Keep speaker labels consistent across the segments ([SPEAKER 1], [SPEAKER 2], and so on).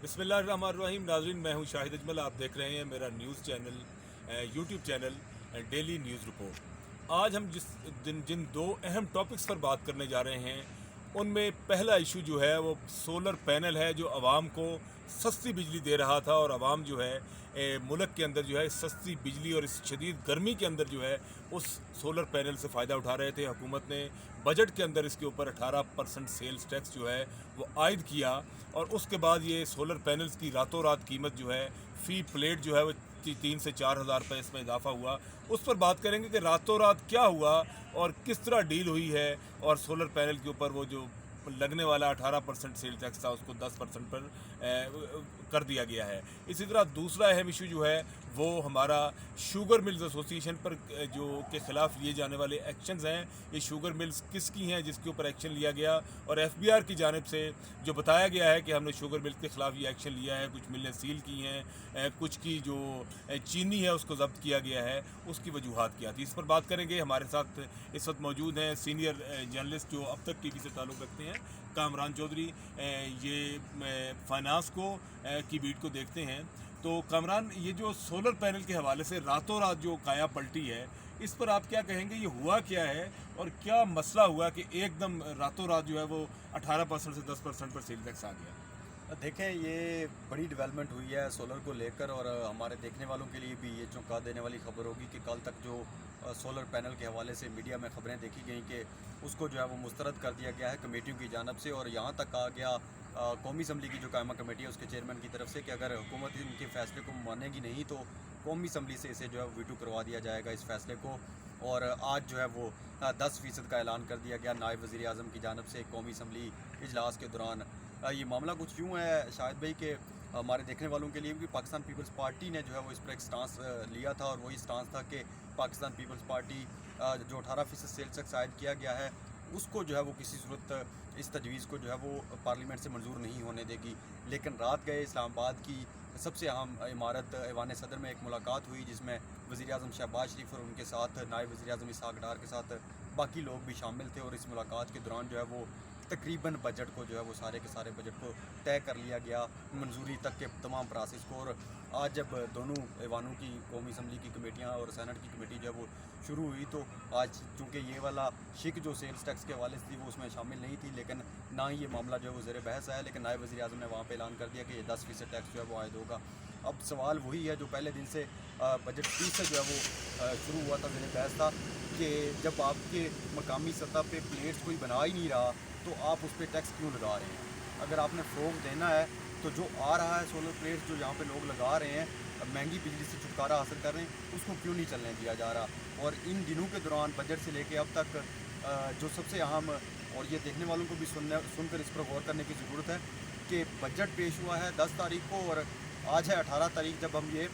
[SPEAKER 1] बिस्मिल्लाहिर्रहमानिर्रहीम। नाज़रीन, मैं हूं शाहिद अजमल। आप देख रहे हैं मेरा news channel YouTube channel daily news report. आज हम जिन दो अहम टॉपिक्स पर बात करने जा रहे हैं उनमें पहला इशू जो है वो सोलर पैनल है, जो आवाम को सस्ती बिजली दे रहा था और आवाम जो है मुल्क के अंदर जो है सस्ती बिजली और इस शदीद गर्मी के अंदर जो है उस सोलर पैनल से फ़ायदा उठा रहे थे। हुकूमत ने बजट के अंदर इसके ऊपर 18% सेल्स टैक्स जो है वो आयद किया और उसके बाद ये सोलर पैनल्स की रातों रात कीमत जो है फ़ी प्लेट जो है वो 3 से 4 हज़ार रुपये इसमें इजाफा हुआ। उस पर बात करेंगे कि रातों रात क्या हुआ और किस तरह डील हुई है और सोलर पैनल के ऊपर वो जो लगने वाला 18% सेल टैक्स था उसको 10% पर कर दिया गया है। इसी तरह दूसरा अहम इशू जो है वो हमारा शुगर मिल्स एसोसिएशन पर जो के ख़िलाफ़ लिए जाने वाले एक्शंस हैं। ये शुगर मिल्स किसकी हैं जिसके ऊपर एक्शन लिया गया, और एफबीआर की जानिब से जो बताया गया है कि हमने शुगर मिल्स के ख़िलाफ़ ये एक्शन लिया है। कुछ मिलें सील की हैं, कुछ की जो चीनी है उसको ज़ब्त किया गया है, उसकी वजूहात क्या थी, इस पर बात करेंगे। हमारे साथ इस वक्त मौजूद हैं सीनियर जर्नलिस्ट जो अब तक टीवी से ताल्लुक़ रखते हैं, कामरान चौधरी। ये फाइनेंस को की बीट को देखते हैं। तो कामरान, ये जो सोलर पैनल के हवाले से रातों रात जो काया पलटी है, इस पर आप क्या कहेंगे? ये हुआ क्या है और क्या मसला हुआ कि एकदम रातों रात जो है वो 18% से 10% पर सेल टैक्स आ गया?
[SPEAKER 2] देखें, ये बड़ी डेवलपमेंट हुई है सोलर को लेकर, और हमारे देखने वालों के लिए भी ये चौंका देने वाली खबर होगी कि कल तक जो सोलर पैनल के हवाले से मीडिया में खबरें देखी गई कि उसको जो है वो मुस्तरद कर दिया गया है कमेटियों की जानब से, और यहाँ तक आ गया कौमी असम्बली की जो कायमा कमेटी है उसके चेयरमैन की तरफ से कि अगर हुकूमत इनके फ़ैसले को मानेगी नहीं तो कौमी असम्बली से इसे जो है वीटो करवा दिया जाएगा इस फ़ैसले को। और आज जो है वो 10% का ऐलान कर दिया गया नायब वज़ीर आज़म की जानब से कौमी असम्बली इजलास के दौरान। ये मामला कुछ यूँ है शायद भाई कि हमारे देखने वालों के लिए भी पाकिस्तान पीपल्स पार्टी ने जो है वो इस पर एक स्टांस लिया था, और वही स्टांस था कि पाकिस्तान पीपल्स पार्टी जो 18% सेल्स टैक्स आयद किया गया है उसको जो है वो किसी सूरत इस तजवीज़ को जो है वो पार्लियामेंट से मंजूर नहीं होने देगी। लेकिन रात गए इस्लामाबाद की सबसे अहम इमारत ऐवान सदर में एक मुलाकात हुई जिसमें वज़ीर आज़म शहबाज शरीफ और उनके साथ नायब वज़ीर आज़म इसहाक़ डार के साथ बाकी लोग भी शामिल थे, और इस मुलाकात के दौरान जो है वो तकरीबन बजट को जो है वो सारे के सारे बजट को तय कर लिया गया, मंजूरी तक के तमाम प्रोसेस को। और आज जब दोनों ऐवानों की कौमी असम्बली की कमेटियां और सेनेट की कमेटी जो है वो शुरू हुई, तो आज चूँकि ये वाला शिक जो सेल्स टैक्स के हवाले से थी वो उसमें शामिल नहीं थी, लेकिन ना ही ये मामला जो है वो ज़ेर बहस है, लेकिन नायब वज़ीर आज़म ने वहाँ पर ऐलान कर दिया कि ये 10% टैक्स जो है वो आयद होगा। अब सवाल वही है जो पहले दिन से बजट फीस से जो है वो शुरू हुआ था, ज़ेर बहस था कि जब आपके मकामी सतह पे प्लेट्स कोई बना ही नहीं रहा तो आप उस पर टैक्स क्यों लगा रहे हैं? अगर आपने फ़रोग़ देना है तो जो आ रहा है सोलर प्लेट्स जो यहाँ पे लोग लगा रहे हैं, महंगी बिजली से छुटकारा हासिल कर रहे हैं, उसको क्यों नहीं चलने दिया जा रहा? और इन दिनों के दौरान बजट से लेके अब तक जो सबसे अहम, और ये देखने वालों को भी सुनकर इस पर गौर करने की ज़रूरत है कि बजट पेश हुआ है 10 तारीख को और आज है 18 तारीख जब हम ये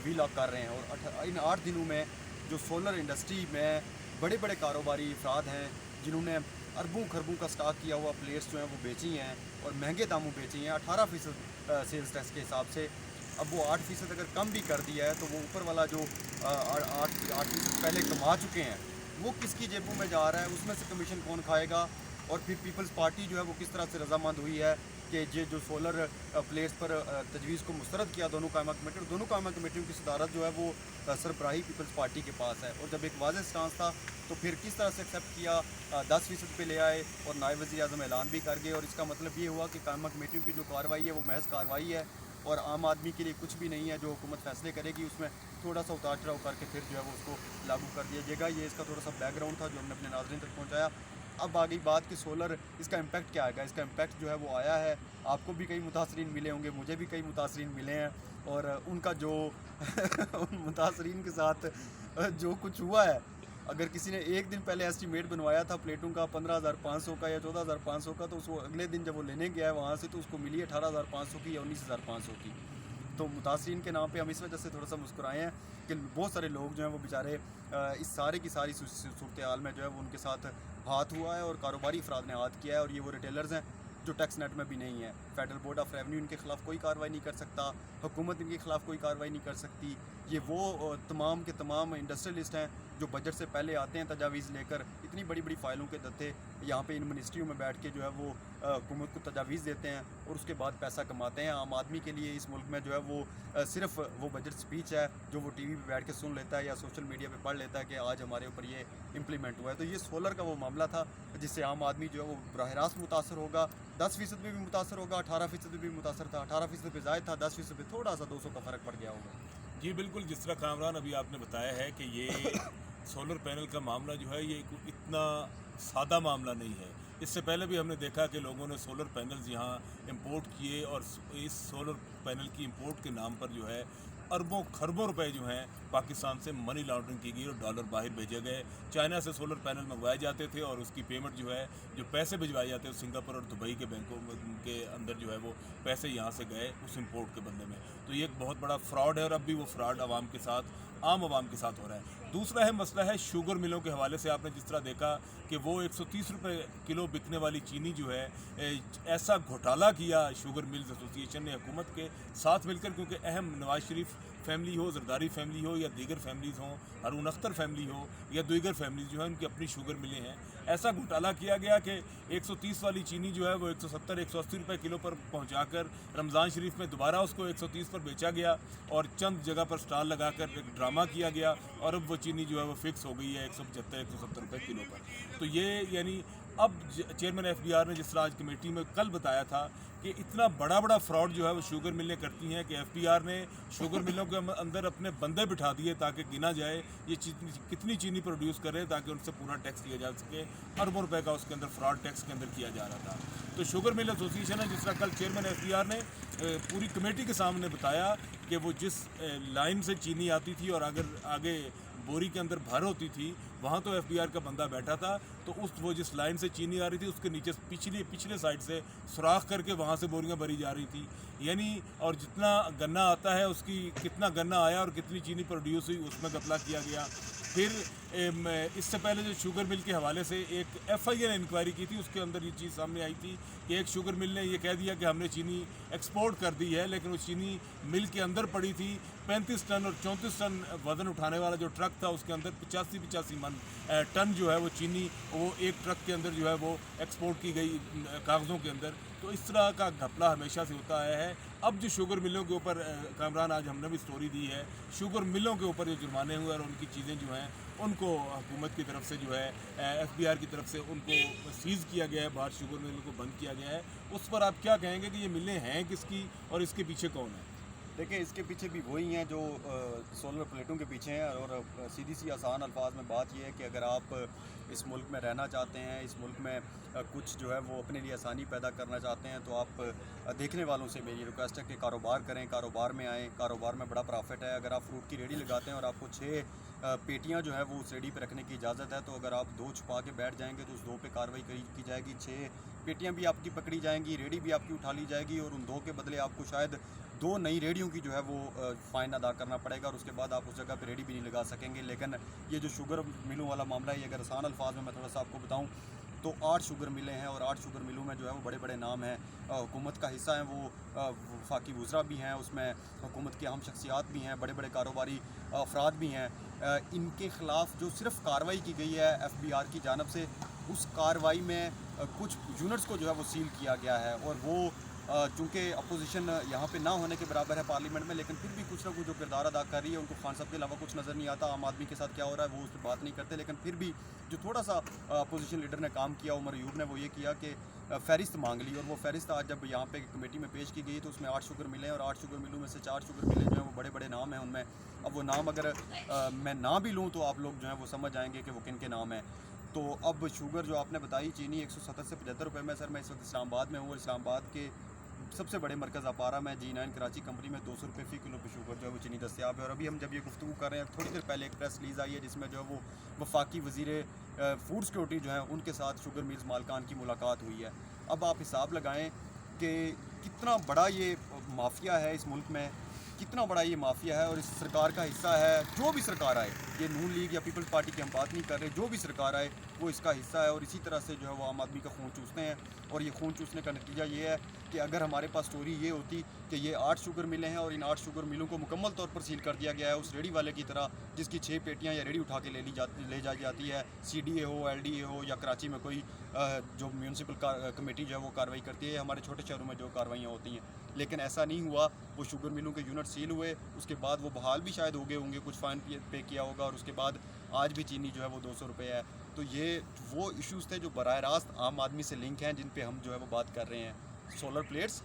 [SPEAKER 2] वीलॉग कर रहे हैं। और इन 8 दिनों में जो सोलर इंडस्ट्री में बड़े बड़े कारोबारी अफराद हैं जिन्होंने अरबों खरबों का स्टॉक किया हुआ प्लेट्स जो हैं वो बेची हैं और महंगे दामों बेची हैं 18% सेल्स टैक्स के हिसाब से। अब वो 8% अगर कम भी कर दिया है तो वो ऊपर वाला जो 8% पहले कमा चुके हैं वो किसकी जेबों में जा रहा है, उसमें से कमीशन कौन खाएगा? और फिर पीपल्स पार्टी जो है वो किस तरह से रजामंद हुई है कि ये जो सोलर प्लेट्स पर तजवीज़ को मुस्तरद किया दोनों कायमा कमेटी, और दोनों कायमा कमेटियों की सदारत जो है वो सरबराही पीपल्स पार्टी के पास है। और जब एक वाज़ेह स्टांस था तो फिर किस तरह से एक्सेप्ट किया, 10% पे ले आए और नायब वज़ीर आज़म ऐलान भी कर गए। और इसका मतलब ये हुआ कि कायमा कमेटियों की जो कार्रवाई है वो महज कार्रवाई है और आम आदमी के लिए कुछ भी नहीं है। जो हुकूमत फैसले करेगी उसमें थोड़ा सा उतार चढ़ाव करके फिर जो है वो उसको लागू कर दिया जाएगा। ये इसका थोड़ा सा बैकग्राउंड था जो हमने अपने नाज़रीन तक पहुँचाया। अब आ गई बात कि सोलर इसका इम्पैक्ट क्या आएगा। इसका इम्पैक्ट जो है वो आया है, आपको भी कई मुतासरीन मिले होंगे, मुझे भी कई मुतासरीन मिले हैं, और उनका जो उन मुतासरीन के साथ जो कुछ हुआ है, अगर किसी ने एक दिन पहले एस्टीमेट बनवाया था प्लेटों का 15,500 का या 14,500 का, तो उसको अगले दिन जब वो लेने गया है वहाँ से तो उसको मिली 18,500 की या 19,500 की। तो मुतासरीन के नाम पे हम इस वजह से थोड़ा सा मुस्कुराए हैं कि बहुत सारे लोग जो हैं वो बेचारे इस सारे की सारी सूरत हाल में जो है वो उनके साथ हाथ हुआ है और कारोबारी अफराद ने हाथ किया है। और ये वो रिटेलर्स हैं जो टैक्स नेट में भी नहीं है। फेडरल बोर्ड ऑफ रेवन्यू इनके ख़िलाफ़ कोई कार्रवाई नहीं कर सकता, हुकूमत इनके ख़िलाफ़ कोई कार्रवाई नहीं कर सकती। ये वो तमाम के तमाम इंडस्ट्रियलिस्ट हैं जो बजट से पहले आते हैं तजावीज़ लेकर, इतनी बड़ी बड़ी फ़ाइलों के दत्ते यहाँ पे इन मिनिस्ट्रियों में बैठ के जो है वो हुकूमत को तजावीज़ देते हैं और उसके बाद पैसा कमाते हैं। आम आदमी के लिए इस मुल्क में जो है वो सिर्फ वो बजट स्पीच है जो वो टीवी पे बैठ के सुन लेता है या सोशल मीडिया पे पढ़ लेता है कि आज हमारे ऊपर ये इम्प्लीमेंट हुआ है। तो ये सोलर का वो मामला था जिससे आम आदमी जो है वो बराह रास्त मुतासर होगा। 10% में भी मुतासर होगा, 18% में भी मुतासर था, 18% पे ज़ायद था, 10% पे थोड़ा सा 200 का फ़र्क पड़ गया होगा।
[SPEAKER 1] जी बिल्कुल, जिस तरह कामरान अभी आपने बताया है कि ये सोलर पैनल का मामला जो है ये इतना सादा मामला नहीं है। इससे पहले भी हमने देखा कि लोगों ने सोलर पैनल्स यहाँ इंपोर्ट किए और इस सोलर पैनल की इंपोर्ट के नाम पर जो है अरबों खरबों रुपए जो हैं पाकिस्तान से मनी लॉन्ड्रिंग की गई और डॉलर बाहर भेजे गए। चाइना से सोलर पैनल मंगवाए जाते थे और उसकी पेमेंट जो है, जो पैसे भिजवाए जाते थे सिंगापुर और दुबई के बैंकों के अंदर जो है वो पैसे यहाँ से गए उस इंपोर्ट के बदले में। तो ये एक बहुत बड़ा फ्रॉड है और अब भी वो फ्रॉड आवाम के साथ, आम आवाम के साथ हो रहा है। दूसरा है मसला है शुगर मिलों के हवाले से। आपने जिस तरह देखा कि वो 130 रुपये किलो बिकने वाली चीनी जो है ऐसा घोटाला किया शुगर मिल्स एसोसिएशन ने हुकूमत के साथ मिलकर, क्योंकि अहम नवाज शरीफ फैमिली हो, जरदारी फैमिली हो या दीगर फैमिलीज़ हों, हारून अख्तर फैमिली हो या दीगर फैमिलीज जो हैं उनकी अपनी शुगर मिलें हैं। ऐसा घोटाला किया गया कि 130 वाली चीनी जो है वो 170-180 रुपये किलो पर पहुंचाकर रमज़ान शरीफ में दोबारा उसको 130 पर बेचा गया और चंद जगह पर स्टॉल लगाकर एक ड्रामा किया गया और अब वो चीनी जो है वो फिक्स हो गई है 175-170 रुपये किलो पर। तो ये यानी अब चेयरमैन FBR ने जिस तरह आज कमेटी में कल बताया था कि इतना बड़ा फ्रॉड जो है वो शुगर मिलें करती हैं कि FBR ने शुगर मिलों के अंदर अपने बंदे बिठा दिए ताकि गिना जाए ये कितनी चीनी प्रोड्यूस कर रहे हैं ताकि उनसे पूरा टैक्स लिया जा सके। अरबों रुपए का उसके अंदर फ्रॉड टैक्स के अंदर किया जा रहा था। तो शुगर मिल एसोसिएशन है, जिस तरह कल चेयरमैन FBR ने पूरी कमेटी के सामने बताया कि वो जिस लाइन से चीनी आती थी और अगर आगे बोरी के अंदर भर होती थी वहाँ तो FBR का बंदा बैठा था, तो वो जिस लाइन से चीनी आ रही थी उसके नीचे पिछले साइड से सुराख करके वहाँ से बोरियाँ भरी जा रही थी। यानी और जितना गन्ना आता है उसकी कितना गन्ना आया और कितनी चीनी प्रोड्यूस हुई उसमें घपला किया गया। फिर इससे पहले जो शुगर मिल के हवाले से एक FIA ने इंक्वायरी की थी, उसके अंदर ये चीज़ सामने आई थी कि एक शुगर मिल ने ये कह दिया कि हमने चीनी एक्सपोर्ट कर दी है, लेकिन वो चीनी मिल के अंदर पड़ी थी 35 टन और 34 टन वज़न उठाने वाला जो ट्रक था उसके अंदर 85 टन जो है वो चीनी वो एक ट्रक के अंदर जो है वो एक्सपोर्ट की गई कागज़ों के अंदर। तो इस तरह का घपला हमेशा से होता आया है। अब जो शुगर मिलों के ऊपर कामरान आज हमने भी स्टोरी दी है, शुगर मिलों के ऊपर जो जुर्माने हुए और उनकी चीज़ें जो हैं उनको हुकूमत की तरफ से जो है FBR की तरफ से उनको सीज़ किया गया है, बाहर शुगर मिलों को बंद किया गया है। उस पर आप क्या कहेंगे कि ये मिलें हैं किसकी और इसके पीछे कौन है?
[SPEAKER 2] देखिए, इसके पीछे भी वही हैं जो सोलर प्लेटों के पीछे हैं और सीधी सी आसान अल्फाज में बात यह है कि अगर आप इस मुल्क में रहना चाहते हैं, इस मुल्क में कुछ जो है वो अपने लिए आसानी पैदा करना चाहते हैं, तो आप देखने वालों से मेरी रिक्वेस्ट है कि कारोबार करें, कारोबार में आएँ। कारोबार में बड़ा प्रॉफिट है। अगर आप फ्रूट की रेडी लगाते हैं और आपको 6 पेटियां जो है वो उस रेडी पे रखने की इजाज़त है, तो अगर आप 2 छुपा के बैठ जाएंगे तो उस 2 पे कार्रवाई की जाएगी, 6 पेटियां भी आपकी पकड़ी जाएंगी, रेडी भी आपकी उठा ली जाएगी और उन 2 के बदले आपको शायद 2 नई रेडियों की जो है वो फ़ाइन अदा करना पड़ेगा और उसके बाद आप उस जगह पे रेडी भी नहीं लगा सकेंगे। लेकिन ये जो शुगर मिलों वाला मामला है, ये अगर आसान अल्फाज में मैं थोड़ा सा आपको बताऊं तो 8 शुगर मिलें हैं और 8 शुगर मिलों में जो है वो बड़े बड़े नाम हैं, हुकूमत का हिस्सा हैं, वो वफाकी वज़रा भी हैं, उसमें हुकूमत की अहम शख्सियात भी हैं, बड़े बड़े कारोबारी अफराद भी हैं। इनके ख़िलाफ़ जो सिर्फ कार्रवाई की गई है FBR की जानब से, उस कार्रवाई में कुछ यूनिट्स को जो है वो सील किया गया है और वो चूँकि अपोजिशन यहाँ पे ना होने के बराबर है पार्लियामेंट में, लेकिन फिर भी कुछ ना कुछ जो किरदार अदा कर रही है, उनको खान साहब के अलावा कुछ नज़र नहीं आता। आम आदमी के साथ क्या हो रहा है वो उस पर बात नहीं करते, लेकिन फिर भी जो थोड़ा सा अपोजिशन लीडर ने काम किया, उमर अयूब ने, वो ये किया कि फ़हरिस्त मांग ली और वो फ़हरिस्त आज जब यहाँ पे कमेटी में पेश की गई तो उसमें 8 शुगर मिले और 8 शुगर मिलों में से 4 शुगर मिले जो हैं वो बड़े बड़े नाम हैं उनमें। अब वो नाम अगर मैं ना भी लूँ तो आप लोग जो हैं वो समझ आएंगे कि वो किन के नाम हैं। तो अब शुगर जो आपने बताई, चीनी 170 से 75 रुपये में, सर मैं इस वक्त इस्लामाबाद में हूँ और इस्लामाबाद के सबसे बड़े मरकज़ अपारा में G9 कराची कंपनी में 200 रुपये फ़ी किलो पे शुगर जो है वो चीनी दस्तियाब है। और अभी हम जब ये गुफ्तगू कर रहे हैं, थोड़ी देर पहले एक प्रेस रिलीज़ आई है जिसमें जो है वो वफाकी वज़ीर फूड सिक्योरिटी जो है उनके साथ शुगर मिल्स मालकान की मुलाकात हुई है। अब आप हिसाब लगाएं कि कितना बड़ा ये माफिया है इस मुल्क में, कितना बड़ा ये माफिया है और इस सरकार का हिस्सा है। जो भी सरकार आए, ये नून लीग या पीपल्स पार्टी की हम बात नहीं कर रहे, जो भी सरकार आए वो इसका हिस्सा है, और इसी तरह से जो है वो आम आदमी का खून चूसते हैं। और ये खून चूसने का नतीजा ये है कि अगर हमारे पास स्टोरी ये होती कि ये 8 शुगर मिलें हैं और इन 8 शुगर मिलों को मुकम्मल तौर पर सील कर दिया गया है, उस रेडी वाले की तरह जिसकी 6 पेटियां या रेडी उठा के ले जाई जाती है, CDA हो, LDA हो, या कराची में कोई जो म्यूनसिपल कमेटी जो है वो कार्रवाई करती है, हमारे छोटे शहरों में जो कार्रवाइयाँ होती हैं। लेकिन ऐसा नहीं हुआ। वो शुगर मिलों के यूनिट सील हुए, उसके बाद वो बहाल भी शायद हो गए होंगे, कुछ फ़ाइन पे किया होगा, और उसके बाद आज भी चीनी जो है वो 200 रुपये है। तो ये वो इश्यूज़ थे जो बराह रास्त आम आदमी से लिंक हैं, जिन पे हम जो है वो बात कर रहे हैं। सोलर प्लेट्स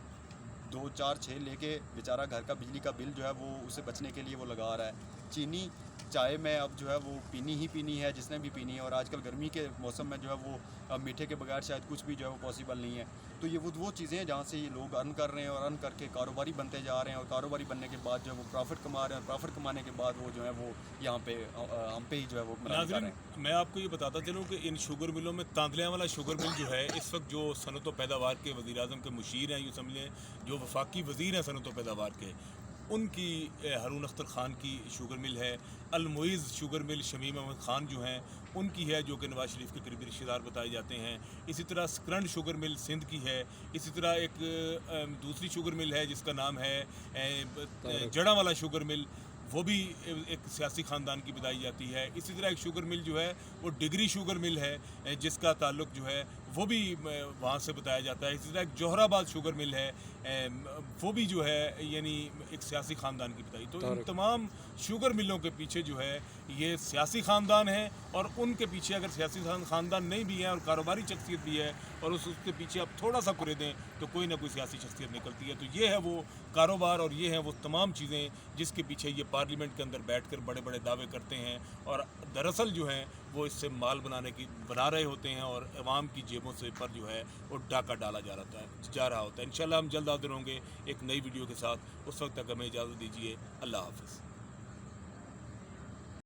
[SPEAKER 2] 2, 4, 6 लेके बेचारा घर का बिजली का बिल जो है वो उसे बचने के लिए वो लगा रहा है। चीनी चाय में अब जो है वो पीनी ही पीनी है, जिसने भी पीनी है, और आजकल गर्मी के मौसम में जो है वो मीठे के बगैर शायद कुछ भी जो है वो पॉसिबल नहीं है। तो ये वो चीज़ें हैं जहाँ से ये लोग अर्न कर रहे हैं, और अर्न करके कारोबारी बनते जा रहे हैं, और कारोबारी बनने के बाद जो है वो प्रॉफिट कमा रहे हैं, और प्रॉफिट कमाने के बाद वो जो है वो यहाँ पे हम पे ही जो है वो मना कर रहे
[SPEAKER 1] नाज़रीन,
[SPEAKER 2] हैं।
[SPEAKER 1] मैं आपको ये बताता चलूँ कि इन शुगर मिलों में तांदलियाँ वाला शुगर मिल जो है, इस वक्त जो सनत व पैदावार के वज़ीर आज़म के मुशीर हैं, यूँ समझ लें जो वफाकी वज़ीर हैं सनत व पैदावार के, उनकी हारून अख्तर ख़ान की शुगर मिल है। अलमुइज़ शुगर मिल शमीम अहमद ख़ान जो हैं उनकी है, जो कि नवाज शरीफ के करीबी रिश्तेदार बताए जाते हैं। इसी तरह स्क्रंड शुगर मिल सिंध की है। इसी तरह एक दूसरी शुगर मिल है जिसका नाम है जड़ा वाला शुगर मिल, वो भी एक सियासी ख़ानदान की बताई जाती है। इसी तरह एक शुगर मिल जो है वो डिग्री शुगर मिल है, जिसका ताल्लुक जो है वो भी वहाँ से बताया जाता है। इसी तरह एक जोहराबाद शुगर मिल है, वो भी जो है यानी एक सियासी ख़ानदान की बताई। तो इन तमाम शुगर मिलों के पीछे जो है ये सियासी ख़ानदान है, और उनके पीछे अगर सियासी ख़ानदान नहीं भी है और कारोबारी शख्सियत भी है, और उसके पीछे आप थोड़ा सा कुरे दें तो कोई ना कोई सियासी शख्सियत निकलती है। तो ये है वो कारोबार, और ये है वो तमाम चीज़ें जिसके पीछे ये पार्लियामेंट के अंदर बैठ कर बड़े बड़े दावे करते हैं, और दरअसल जो हैं वो इससे माल बना रहे होते हैं, और अवाम की जेबों से पर जो है वो डाका डाला जा रहा होता है। इंशाल्लाह हम जल्द हाज़िर होंगे एक नई वीडियो के साथ। उस वक्त तक हमें इजाज़त दीजिए। अल्लाह हाफ़िज़।